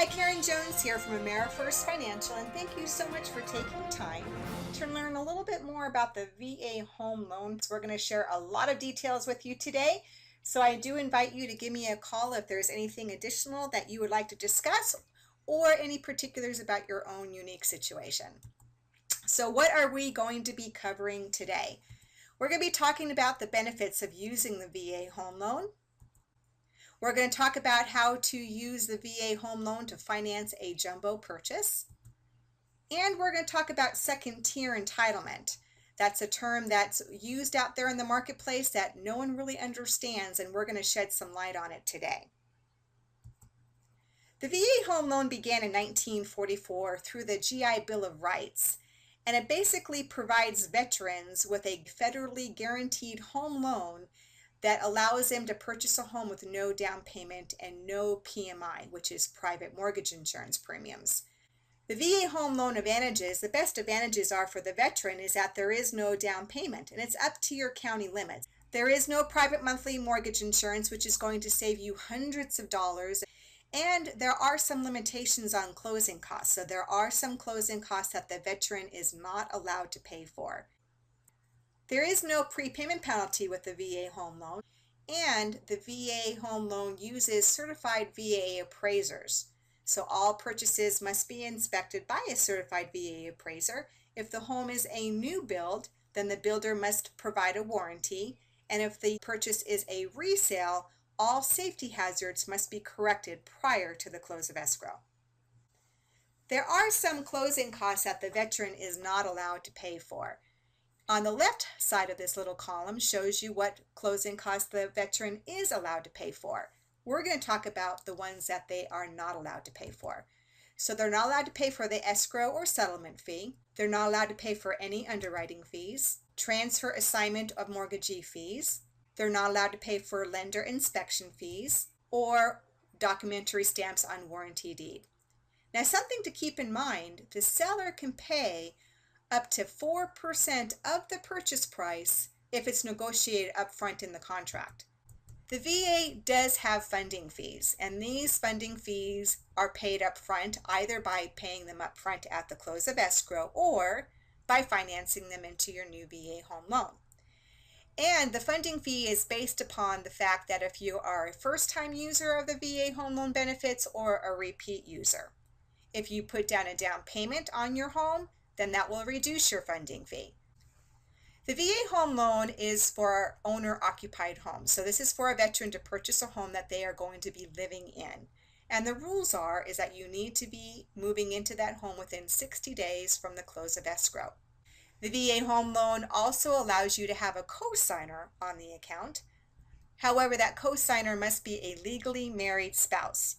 Hi, Karen Jones here from AmeriFirst Financial, and thank you so much for taking time to learn a little bit more about the VA home loan. So we're going to share a lot of details with you today. So I do invite you to give me a call if there's anything additional that you would like to discuss or any particulars about your own unique situation. So what are we going to be covering today? We're going to be talking about the benefits of using the VA home loan. We're going to talk about how to use the VA home loan to finance a jumbo purchase. And we're going to talk about second-tier entitlement. That's a term that's used out there in the marketplace that no one really understands, and we're going to shed some light on it today. The VA home loan began in 1944 through the GI Bill of Rights, and it basically provides veterans with a federally guaranteed home loan that allows them to purchase a home with no down payment and no PMI, which is private mortgage insurance premiums. The VA home loan advantages, the best advantages are for the veteran is that there is no down payment and it's up to your county limits. There is no private monthly mortgage insurance, which is going to save you hundreds of dollars. And there are some limitations on closing costs. So there are some closing costs that the veteran is not allowed to pay for. There is no prepayment penalty with the VA home loan, and the VA home loan uses certified VA appraisers. So all purchases must be inspected by a certified VA appraiser. If the home is a new build, then the builder must provide a warranty, and if the purchase is a resale, all safety hazards must be corrected prior to the close of escrow. There are some closing costs that the veteran is not allowed to pay for. On the left side of this little column shows you what closing costs the veteran is allowed to pay for. We're going to talk about the ones that they are not allowed to pay for. So they're not allowed to pay for the escrow or settlement fee. They're not allowed to pay for any underwriting fees, transfer assignment of mortgagee fees. They're not allowed to pay for lender inspection fees or documentary stamps on warranty deed. Now, something to keep in mind, the seller can pay up to 4% of the purchase price if it's negotiated up front in the contract. The VA does have funding fees, and these funding fees are paid up front either by paying them up front at the close of escrow or by financing them into your new VA home loan. And the funding fee is based upon the fact that if you are a first-time user of the VA home loan benefits or a repeat user. If you put down a down payment on your home, then that will reduce your funding fee. The VA home loan is for owner-occupied homes. So this is for a veteran to purchase a home that they are going to be living in. And the rules is that you need to be moving into that home within 60 days from the close of escrow. The VA home loan also allows you to have a co-signer on the account. However, that co-signer must be a legally married spouse.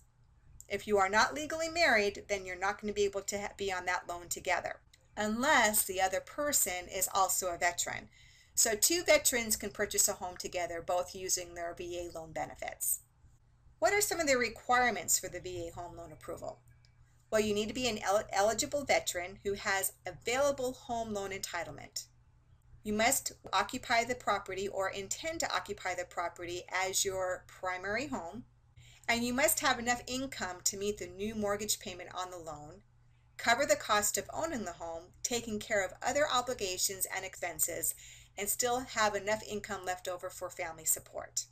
If you are not legally married, then you're not going to be able to be on that loan together, unless the other person is also a veteran. So two veterans can purchase a home together, both using their VA loan benefits. What are some of the requirements for the VA home loan approval? Well, you need to be an eligible veteran who has available home loan entitlement. You must occupy the property or intend to occupy the property as your primary home, and you must have enough income to meet the new mortgage payment on the loan, cover the cost of owning the home, taking care of other obligations and expenses, and still have enough income left over for family support.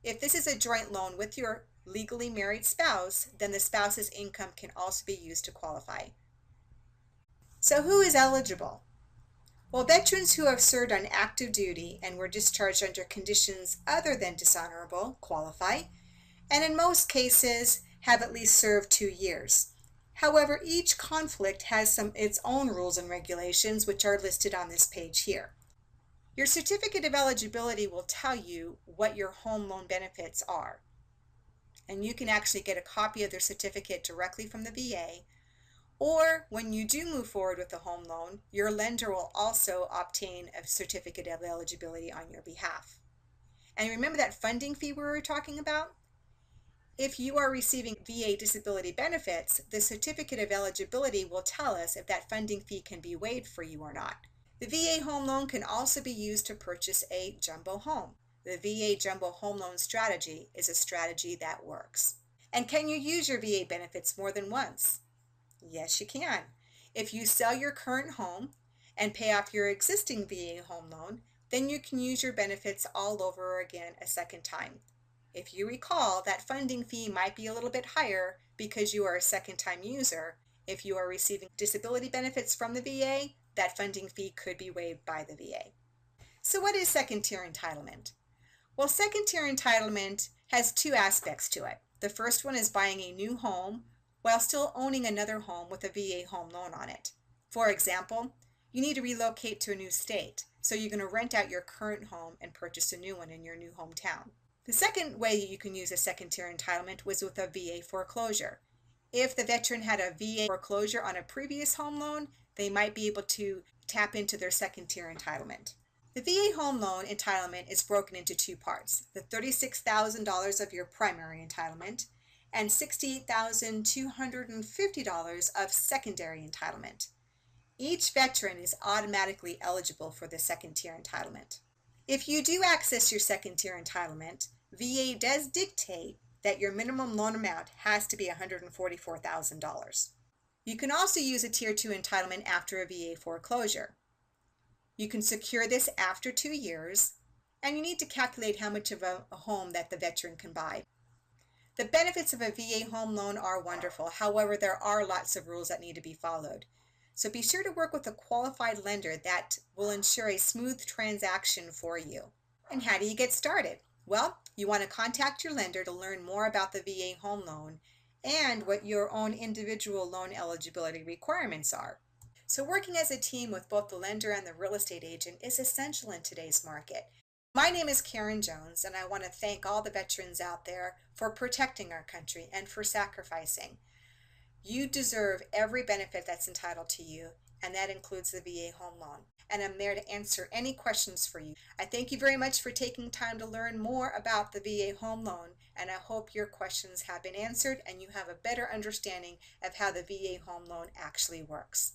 If this is a joint loan with your legally married spouse, then the spouse's income can also be used to qualify. So who is eligible? Well, veterans who have served on active duty and were discharged under conditions other than dishonorable qualify, and in most cases have at least served 2 years. However, each conflict has its own rules and regulations, which are listed on this page here. Your Certificate of Eligibility will tell you what your home loan benefits are. And you can actually get a copy of their certificate directly from the VA, or when you do move forward with the home loan, your lender will also obtain a Certificate of Eligibility on your behalf. And remember that funding fee we were talking about? If you are receiving VA disability benefits, the Certificate of Eligibility will tell us if that funding fee can be waived for you or not. The VA home loan can also be used to purchase a jumbo home. The VA jumbo home loan strategy is a strategy that works. And can you use your VA benefits more than once? Yes, you can. If you sell your current home and pay off your existing VA home loan, then you can use your benefits all over again a second time. If you recall, that funding fee might be a little bit higher because you are a second-time user. If you are receiving disability benefits from the VA, that funding fee could be waived by the VA. So what is second-tier entitlement? Well, second-tier entitlement has two aspects to it. The first one is buying a new home while still owning another home with a VA home loan on it. For example, you need to relocate to a new state, so you're going to rent out your current home and purchase a new one in your new hometown. The second way you can use a second-tier entitlement was with a VA foreclosure. If the veteran had a VA foreclosure on a previous home loan, they might be able to tap into their second-tier entitlement. The VA home loan entitlement is broken into two parts, the $36,000 of your primary entitlement and $68,250 of secondary entitlement. Each veteran is automatically eligible for the second tier entitlement. If you do access your second tier entitlement, VA does dictate that your minimum loan amount has to be $144,000. You can also use a Tier 2 entitlement after a VA foreclosure. You can secure this after 2 years, and you need to calculate how much of a home that the veteran can buy. The benefits of a VA home loan are wonderful. However, there are lots of rules that need to be followed. So be sure to work with a qualified lender that will ensure a smooth transaction for you. And how do you get started? Well, you want to contact your lender to learn more about the VA home loan and what your own individual loan eligibility requirements are. So working as a team with both the lender and the real estate agent is essential in today's market. My name is Karen Jones, and I want to thank all the veterans out there for protecting our country and for sacrificing. You deserve every benefit that's entitled to you, and that includes the VA home loan. And I'm there to answer any questions for you. I thank you very much for taking time to learn more about the VA home loan, and I hope your questions have been answered and you have a better understanding of how the VA home loan actually works.